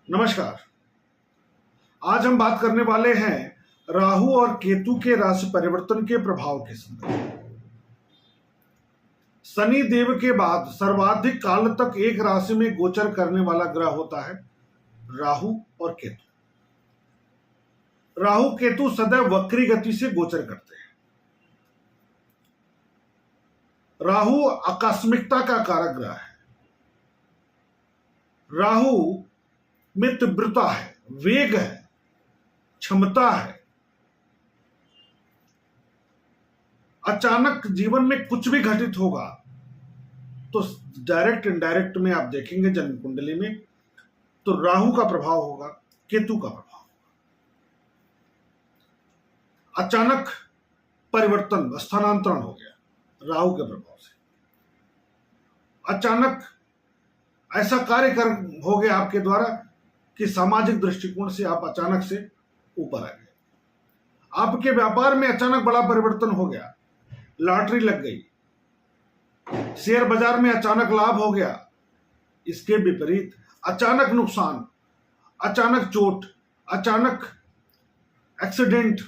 नमस्कार। आज हम बात करने वाले हैं राहु और केतु के राशि परिवर्तन के प्रभाव के संदर्भ में। शनि देव के बाद सर्वाधिक काल तक एक राशि में गोचर करने वाला ग्रह होता है राहु और केतु। राहु केतु सदैव वक्री गति से गोचर करते हैं। राहु आकस्मिकता का कारक ग्रह है। राहु में तीव्रता है, वेग है, क्षमता है। अचानक जीवन में कुछ भी घटित होगा तो डायरेक्ट इनडायरेक्ट में आप देखेंगे जन्म कुंडली में तो राहु का प्रभाव होगा, केतु का प्रभाव होगा। अचानक परिवर्तन, स्थानांतरण हो गया राहु के प्रभाव से। अचानक ऐसा कार्य हो गया आपके द्वारा कि सामाजिक दृष्टिकोण से आप अचानक से ऊपर आ गए। आपके व्यापार में अचानक बड़ा परिवर्तन हो गया, लॉटरी लग गई, शेयर बाजार में अचानक लाभ हो गया। इसके विपरीत अचानक नुकसान, अचानक चोट, अचानक एक्सीडेंट,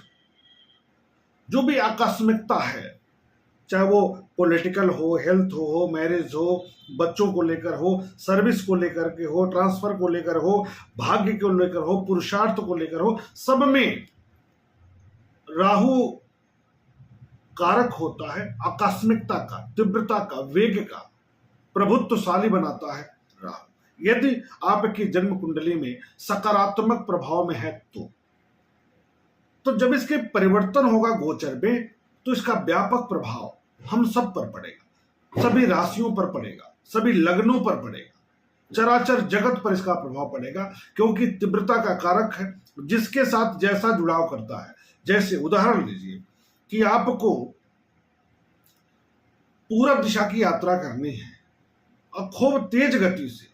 जो भी आकस्मिकता है, चाहे वो पॉलिटिकल हो, हेल्थ हो, मैरिज हो, बच्चों को लेकर हो, सर्विस को लेकर के हो, ट्रांसफर को लेकर हो, भाग्य को लेकर हो, पुरुषार्थ को लेकर हो, सब में राहु कारक होता है। आकस्मिकता का, तीव्रता का, वेग का, प्रभुत्वशाली बनाता है राहु। यदि आपकी जन्म कुंडली में सकारात्मक प्रभाव में है तो जब इसके परिवर्तन होगा गोचर में तो इसका व्यापक प्रभाव हम सब पर पड़ेगा, सभी राशियों पर पड़ेगा, सभी लग्नों पर पड़ेगा, चराचर जगत पर इसका प्रभाव पड़ेगा, क्योंकि तीव्रता का कारक है। जिसके साथ जैसा जुड़ाव करता है, जैसे उदाहरण लीजिए कि आपको पूरब दिशा की यात्रा करनी है और खूब तेज गति से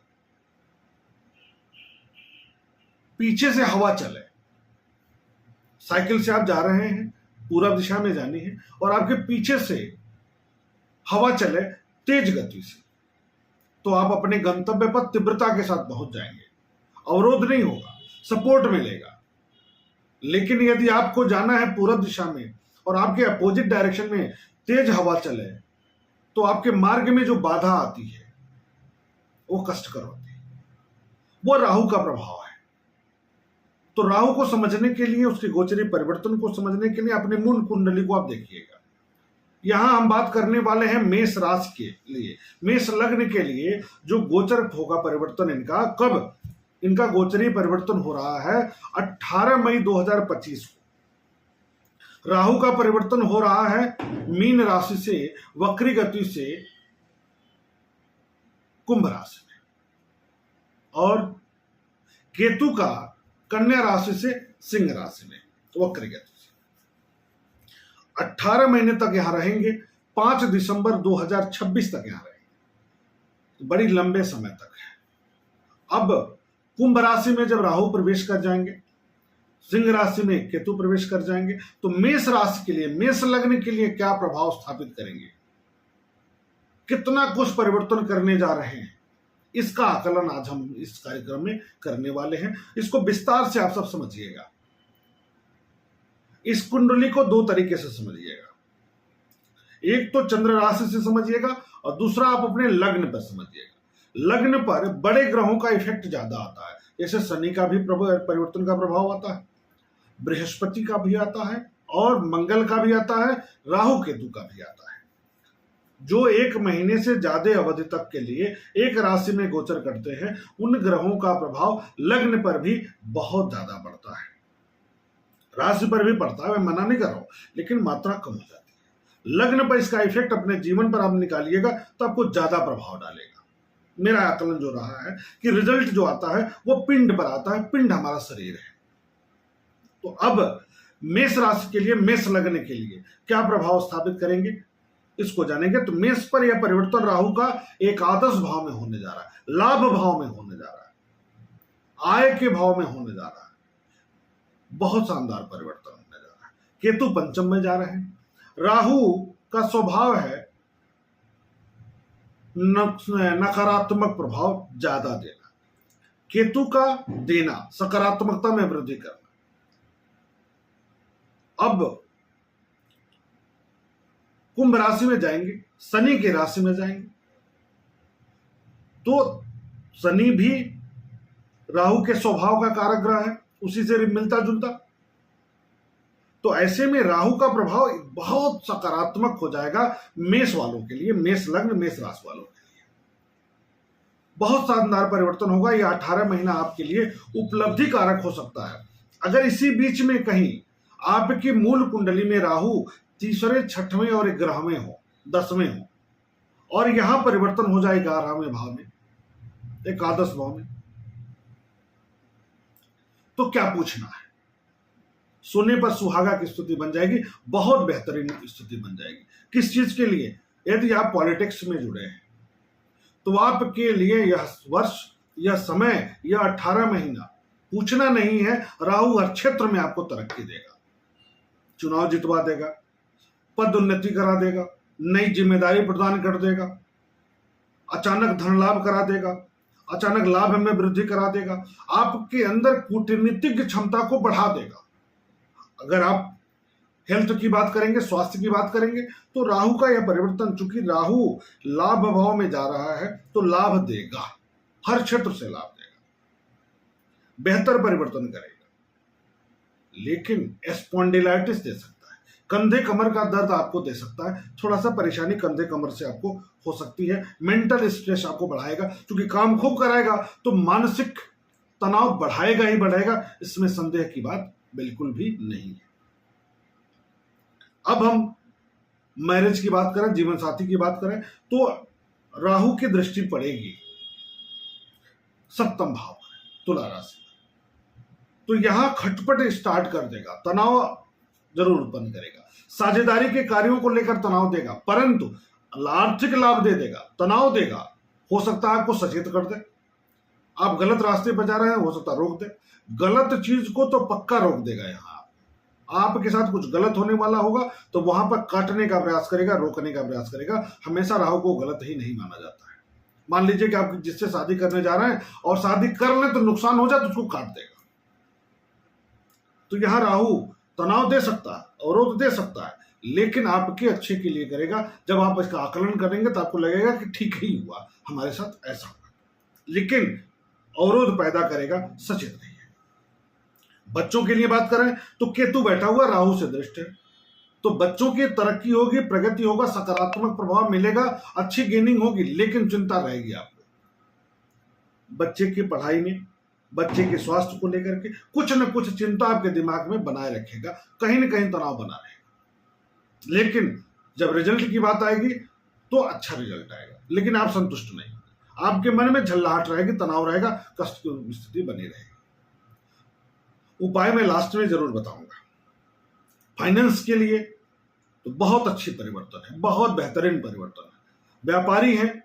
पीछे से हवा चले, साइकिल से आप जा रहे हैं, पूरब दिशा में जानी है और आपके पीछे से हवा चले तेज गति से, तो आप अपने गंतव्य पर तीव्रता के साथ पहुंच जाएंगे, अवरोध नहीं होगा, सपोर्ट मिलेगा। लेकिन यदि आपको जाना है पूरब दिशा में और आपके अपोजिट डायरेक्शन में तेज हवा चले तो आपके मार्ग में जो बाधा आती है वो कष्टकर होती है। वो राहु का प्रभाव है। तो राहु को समझने के लिए, उसके गोचरी परिवर्तन को समझने के लिए अपने मूल कुंडली को आप देखिएगा। यहां हम बात करने वाले हैं मेष राशि के लिए, मेष लग्न के लिए जो गोचर होगा परिवर्तन इनका, कब इनका गोचरी परिवर्तन हो रहा है 18 मई 2025 को। राहु का परिवर्तन हो रहा है मीन राशि से वक्री गति से कुंभ राशि में, और केतु का कन्या राशि से सिंह राशि में वक्री गति से। 18 महीने तक यहां रहेंगे, 5 दिसंबर 2026 तक यहां रहेंगे, बड़ी लंबे समय तक है। अब कुंभ राशि में जब राहु प्रवेश कर जाएंगे, सिंह राशि में केतु प्रवेश कर जाएंगे, तो मेष राशि के लिए, मेष लग्न के लिए क्या प्रभाव स्थापित करेंगे, कितना कुछ परिवर्तन करने जा रहे हैं, इसका आकलन आज हम इस कार्यक्रम में करने वाले हैं। इसको विस्तार से आप सब समझिएगा। इस कुंडली को दो तरीके से समझिएगा, एक तो चंद्र राशि से समझिएगा और दूसरा आप अपने लग्न पर समझिएगा। लग्न पर बड़े ग्रहों का इफेक्ट ज्यादा आता है, जैसे शनि का भी परिवर्तन का प्रभाव आता है, बृहस्पति का भी आता है और मंगल का भी आता है, राहु केतु का भी आता है। जो एक महीने से ज्यादा अवधि तक के लिए एक राशि में गोचर करते हैं, उन ग्रहों का प्रभाव लग्न पर भी बहुत ज्यादा बढ़ता है। राशि पर भी पड़ता है, मैं मना नहीं कर रहा हूं, लेकिन मात्रा कम हो जाती है। लग्न पर इसका इफेक्ट अपने जीवन पर आप निकालिएगा तो आपको ज्यादा प्रभाव डालेगा। मेरा आकलन जो रहा है कि रिजल्ट जो आता है वो पिंड पर आता है, पिंड हमारा शरीर है। तो अब मेष राशि के लिए, मेष लग्न के लिए क्या प्रभाव स्थापित करेंगे इसको जानेंगे। तो मेष पर यह परिवर्तन राहु का एकादश भाव में होने जा रहा है, लाभ भाव में होने जा रहा है, आय के भाव में होने जा रहा है, बहुत शानदार परिवर्तन होने जा रहा है। केतु पंचम में जा रहे हैं। राहु का स्वभाव है नकारात्मक प्रभाव ज्यादा देना, केतु का देना, सकारात्मकता में वृद्धि करना। अब कुंभ राशि में जाएंगे, शनि की राशि में जाएंगे, तो शनि भी राहु के स्वभाव का कारक ग्रह है, उसी से मिलता जुलता। तो ऐसे में राहु का प्रभाव बहुत सकारात्मक हो जाएगा मेष वालों के लिए, मेष लग्न मेष राशि वालों के लिए बहुत शानदार परिवर्तन होगा। यह 18 महीना आपके लिए उपलब्धि कारक हो सकता है। अगर इसी बीच में कहीं आपकी मूल कुंडली में राहु तीसरे, छठवें और 11वें हो, 10वें हो, और यहां परिवर्तन हो जाए 11वें भाव में, एकादश भाव में, तो क्या पूछना है। सोने पर सुहागा की स्थिति बन जाएगी, बहुत बेहतरीन स्थिति बन जाएगी। किस चीज के लिए? यदि आप पॉलिटिक्स में जुड़े हैं तो आपके लिए यह वर्ष, यह समय, यह 18 महीना पूछना नहीं है। राहु हर क्षेत्र में आपको तरक्की देगा, चुनाव जितवा देगा, पदोन्नति करा देगा, नई जिम्मेदारी प्रदान कर देगा, अचानक धन लाभ करा देगा, अचानक लाभ में वृद्धि करा देगा, आपके अंदर कूटनीतिक क्षमता को बढ़ा देगा। अगर आप हेल्थ की बात करेंगे, स्वास्थ्य की बात करेंगे, तो राहु का यह परिवर्तन, चूंकि राहु लाभ भाव में जा रहा है तो लाभ देगा, हर क्षेत्र से लाभ देगा, बेहतर परिवर्तन करेगा। लेकिन स्पॉन्डिलाइटिस दे सकता है, कंधे कमर का दर्द आपको दे सकता है, थोड़ा सा परेशानी कंधे कमर से आपको हो सकती है। मेंटल स्ट्रेस आपको बढ़ाएगा, क्योंकि काम खूब कराएगा तो मानसिक तनाव बढ़ाएगा ही बढ़ाएगा, इसमें संदेह की बात बिल्कुल भी नहीं है। अब हम मैरिज की बात करें, जीवन साथी की बात करें, तो राहु की दृष्टि पड़ेगी सप्तम भाव में, तुला राशि, तो यहां खटपट स्टार्ट कर देगा, तनाव जरूर उत्पन्न करेगा, साझेदारी के कार्यों को लेकर तनाव देगा, परंतु आर्थिक लाभ दे देगा, तनाव देगा। हो सकता है आपको सचेत कर दे, आप गलत रास्ते पर जा रहे हैं, हो सकता है रोक दे। गलत चीज को तो पक्का रोक देगा। यहां आपके साथ कुछ गलत होने वाला होगा तो वहां पर काटने का प्रयास करेगा, रोकने का प्रयास करेगा। हमेशा राहु को गलत ही नहीं माना जाता है। मान लीजिए कि आप जिससे शादी करने जा रहे हैं और शादी कर ले तो नुकसान हो जाए तो उसको काट देगा। तो यहां राहु तनाव दे सकता है, अवरोध दे सकता है, लेकिन आपके अच्छे के लिए करेगा। जब आप इसका आकलन करेंगे तो आपको लगेगा कि ठीक ही हुआ, हमारे साथ ऐसा हुआ, लेकिन अवरोध पैदा करेगा, सचेत नहीं है। बच्चों के लिए बात करें तो केतु बैठा हुआ राहु से दृष्ट है, तो बच्चों की तरक्की होगी, प्रगति होगा, सकारात्मक प्रभाव मिलेगा, अच्छी गेनिंग होगी, लेकिन चिंता रहेगी आपको बच्चे की पढ़ाई में, बच्चे के स्वास्थ्य को लेकर के कुछ न कुछ चिंता आपके दिमाग में बनाए रखेगा, कहीं न कहीं तनाव बना रहेगा। लेकिन जब रिजल्ट की बात आएगी तो अच्छा रिजल्ट आएगा, लेकिन आप संतुष्ट नहीं, आपके मन में झल्लाहट रहेगी, तनाव रहेगा, कष्ट की स्थिति बनी रहेगी। उपाय मैं लास्ट में जरूर बताऊंगा। फाइनेंस के लिए तो बहुत अच्छी परिवर्तन है, बहुत बेहतरीन परिवर्तन है। व्यापारी हैं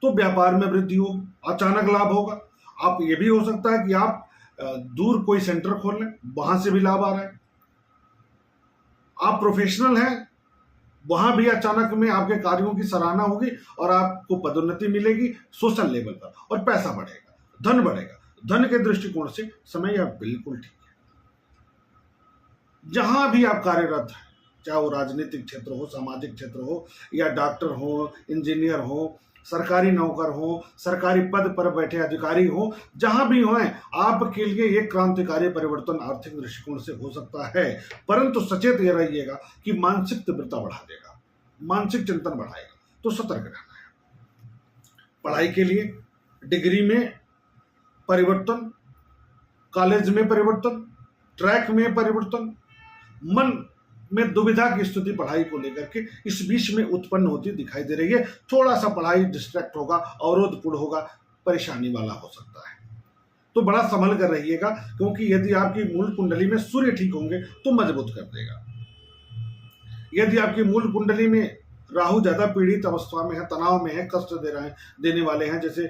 तो व्यापार में वृद्धि होगी, अचानक लाभ होगा। आप ये भी हो सकता है कि आप दूर कोई सेंटर खोल लें, वहां से भी लाभ आ रहा है। आप प्रोफेशनल हैं, वहां भी अचानक में आपके कार्यों की सराहना होगी और आपको पदोन्नति मिलेगी सोशल लेवल पर, और पैसा बढ़ेगा, धन बढ़ेगा। धन के दृष्टिकोण से समय यह बिल्कुल ठीक है। जहां भी आप कार्यरत हैं, चाहे वो राजनीतिक क्षेत्र हो, सामाजिक क्षेत्र हो, या डॉक्टर हो, इंजीनियर हो, सरकारी नौकर हो, सरकारी पद पर बैठे अधिकारी हो, जहां भी हो, आपके लिए एक क्रांतिकारी परिवर्तन आर्थिक दृष्टिकोण से हो सकता है। परंतु सचेत ये रहिएगा कि मानसिक तीव्रता बढ़ा देगा, मानसिक चिंतन बढ़ाएगा, तो सतर्क रहना है। पढ़ाई के लिए डिग्री में परिवर्तन, कॉलेज में परिवर्तन, ट्रैक में परिवर्तन, मन में दुविधा की स्थिति पढ़ाई को लेकर के इस बीच में उत्पन्न होती दिखाई दे रही है। थोड़ा सा पढ़ाई डिस्ट्रैक्ट होगा, अवरोधपूर्ण होगा, परेशानी वाला हो सकता है, तो बड़ा संभल कर रहिएगा, क्योंकि यदि आपकी मूल कुंडली में सूर्य ठीक होंगे तो मजबूत कर देगा। यदि आपकी मूल कुंडली में राहु ज्यादा पीड़ित अवस्था में है, तनाव में है, कष्ट दे रहे हैं, देने वाले हैं, जैसे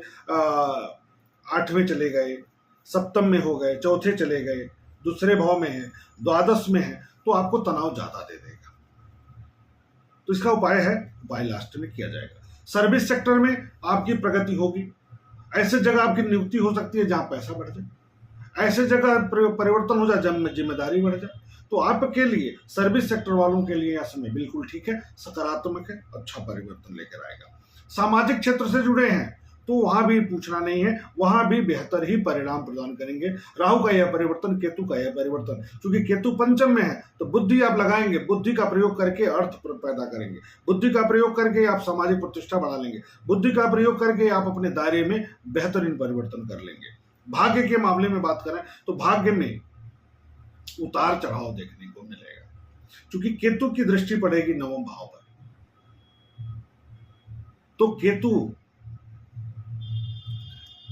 8वें चले गए, सप्तम में हो गए, चौथे चले गए, दूसरे भाव में है, द्वादश में है, तो आपको तनाव ज्यादा दे देगा। तो इसका उपाय है, उपाय लास्ट में किया जाएगा। सर्विस सेक्टर में आपकी प्रगति होगी, ऐसे जगह आपकी नियुक्ति हो सकती है जहां पैसा बढ़ जाए, ऐसे जगह परिवर्तन हो जाए जब जिम्मेदारी बढ़ जाए। तो आपके लिए, सर्विस सेक्टर वालों के लिए यह समय बिल्कुल ठीक है, सकारात्मक है, अच्छा परिवर्तन लेकर आएगा। सामाजिक क्षेत्र से जुड़े हैं तो वहां भी पूछना नहीं है, वहां भी बेहतर ही परिणाम प्रदान करेंगे। राहु का यह परिवर्तन, केतु का यह परिवर्तन, क्योंकि केतु पंचम में है तो बुद्धि आप लगाएंगे, बुद्धि का प्रयोग करके अर्थ पैदा करेंगे, बुद्धि का प्रयोग करके आप सामाजिक प्रतिष्ठा बढ़ा लेंगे, बुद्धि का प्रयोग करके आप अपने दायरे में बेहतरीन परिवर्तन कर लेंगे। भाग्य के मामले में बात करें तो भाग्य में उतार चढ़ाव देखने को मिलेगा, क्योंकि केतु की दृष्टि पड़ेगी नवम भाव पर। तो केतु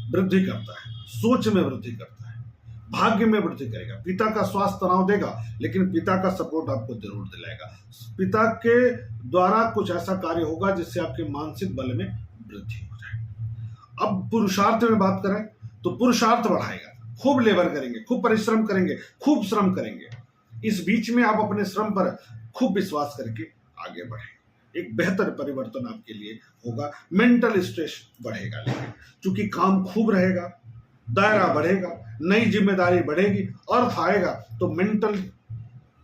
वृद्धि करता है, सोच में वृद्धि करता है, भाग्य में वृद्धि करेगा, पिता का स्वास्थ्य तनाव देगा, लेकिन पिता का सपोर्ट आपको जरूर दिलाएगा। पिता के द्वारा कुछ ऐसा कार्य होगा जिससे आपके मानसिक बल में वृद्धि हो जाए। अब पुरुषार्थ में बात करें तो पुरुषार्थ बढ़ाएगा, खूब लेबर करेंगे, खूब परिश्रम करेंगे, खूब श्रम करेंगे। इस बीच में आप अपने श्रम पर खूब विश्वास करके आगे बढ़ें, एक बेहतर परिवर्तन आपके लिए होगा। मेंटल स्ट्रेस बढ़ेगा, लेकिन चूंकि काम खूब रहेगा, दायरा बढ़ेगा, नई जिम्मेदारी बढ़ेगी, अर्थ आएगा, तो मेंटल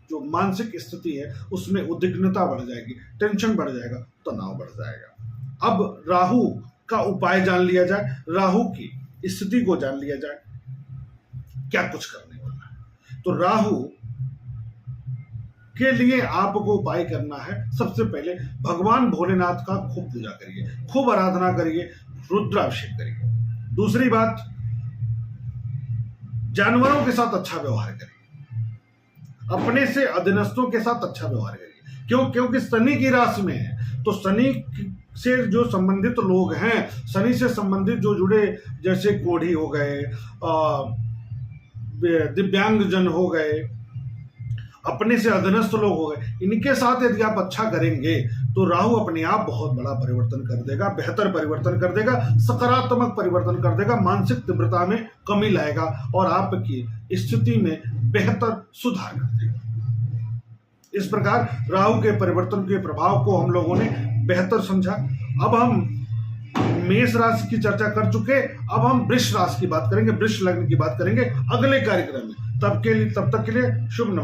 जो मानसिक स्थिति है उसमें उद्विग्नता बढ़ जाएगी, टेंशन बढ़ जाएगा, तनाव बढ़ जाएगा। अब राहु का उपाय जान लिया जाए, राहु की स्थिति को जान लिया जाए, क्या कुछ करने वाला है। तो राहु के लिए आपको उपाय करना है, सबसे पहले भगवान भोलेनाथ का खूब पूजा करिए, खूब आराधना करिए, रुद्राभिषेक करिए। दूसरी बात, जानवरों के साथ अच्छा व्यवहार करिए, अपने से अधीनस्थों के साथ अच्छा व्यवहार करिए। क्योंकि शनि की राशि में है, तो शनि से जो संबंधित लोग हैं, शनि से संबंधित जो जुड़े, जैसे कोढ़ी हो गए, दिव्यांगजन हो गए, अपने से अधीनस्थ लोग हो गए, इनके साथ यदि आप अच्छा करेंगे तो राहु अपने आप बहुत बड़ा परिवर्तन कर देगा, बेहतर परिवर्तन कर देगा, सकारात्मक परिवर्तन कर देगा, मानसिक तीव्रता में कमी लाएगा और आपकी स्थिति में बेहतर सुधार कर देगा। इस प्रकार राहु के परिवर्तन के प्रभाव को हम लोगों ने बेहतर समझा। अब हम मेष राशि की चर्चा कर चुके, अब हम वृष राशि की बात करेंगे, वृष लग्न की बात करेंगे अगले कार्यक्रम में। तब तक के लिए शुभ नमस्कार।